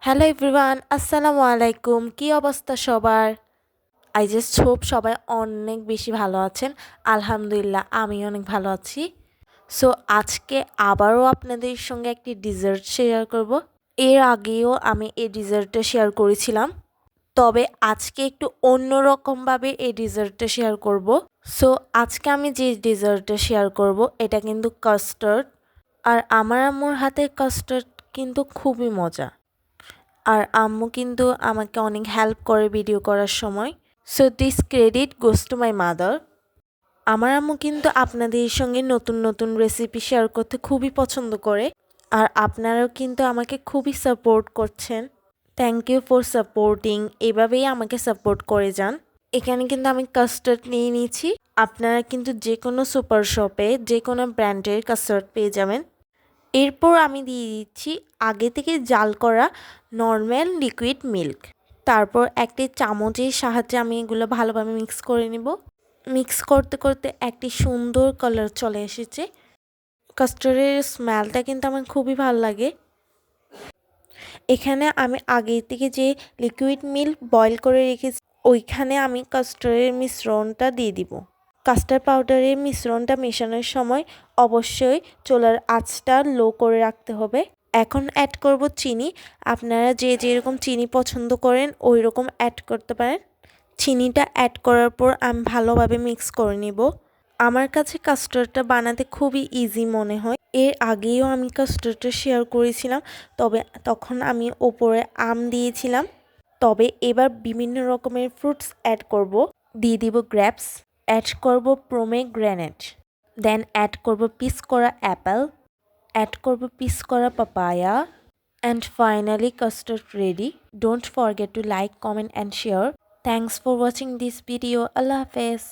Hello everyone, আসসালামু আলাইকুম। কি অবস্থা সবার? আই জাস্ট হোপ সবাই অনেক বেশি ভালো আছেন। আলহামদুলিল্লাহ আমি অনেক ভালো আছি। সো আজকে আবারও আপনাদের সঙ্গে একটি ডিজার্ট শেয়ার করব। এর আগেও আমি এই ডিজার্টটা শেয়ার করেছিলাম, তবে আজকে একটু অন্যরকমভাবে এই ডিজার্টটা শেয়ার করব। সো আজকে আমি যে ডিজার্টটা শেয়ার করব এটা কিন্তু কাস্টার্ড, আর আমার আম্মুর হাতের কাস্টার্ড কিন্তু খুবই মজা। আর আম্মু কিন্তু আমাকে অনেক হেল্প করে ভিডিও করার সময়। So this credit goes to my mother. আমার আম্মু কিন্তু আপনাদের সঙ্গে নতুন নতুন রেসিপি শেয়ার করতে খুবই পছন্দ করে, আর আপনারাও কিন্তু আমাকে খুবই সাপোর্ট করছেন। Thank you for supporting. এভাবেই আমাকে সাপোর্ট করে যান। এখানে কিন্তু আমি কাস্টার্ড নিয়ে নিয়েছি। আপনারা কিন্তু যে কোনো সুপার শপে যে কোনো ব্র্যান্ডের কাস্টার্ড পেয়ে যাবেন। এরপর আমি দিয়ে দিচ্ছি আগে থেকে জাল করা নর্মাল লিকুইড মিল্ক। তারপর একটি চামচের সাহায্যে আমি এগুলো ভালোভাবে মিক্স করে নেব। মিক্স করতে করতে একটি সুন্দর কালার চলে এসেছে। কাস্টার্ডের স্মেলটা কিন্তু আমার খুবই ভালো লাগে। এখানে আমি আগে থেকে যে লিকুইড মিল্ক বয়েল করে রেখেছি ওইখানে আমি কাস্টার্ডের মিশ্রণটা দিয়ে দিব। কাস্টার্ড পাউডারের মিশ্রণটা মেশানোর সময় অবশ্যই চুলার আঁচটা লো করে রাখতে হবে। এখন অ্যাড করব চিনি। আপনারা যে যেরকম চিনি পছন্দ করেন ওই রকম অ্যাড করতে পারেন। চিনিটা অ্যাড করার পর আমি ভালোভাবে মিক্স করে নিব। আমার কাছে কাস্টার্ডটা বানাতে খুবই ইজি মনে হয়। এর আগেও আমি কাস্টার্ডটা শেয়ার করেছিলাম, তবে তখন আমি ওপরে আম দিয়েছিলাম। তবে এবার বিভিন্ন রকমের ফ্রুটস অ্যাড করব। দিয়ে দিব গ্রেপস, অ্যাড করব পোমেগ্রেনেট, দেন অ্যাড করব পিস করা অ্যাপেল, অ্যাড করব পিস করা papaya, and finally custard ready. Don't forget to like, comment and share. Thanks for watching this video. আল্লাহ হাফেজ।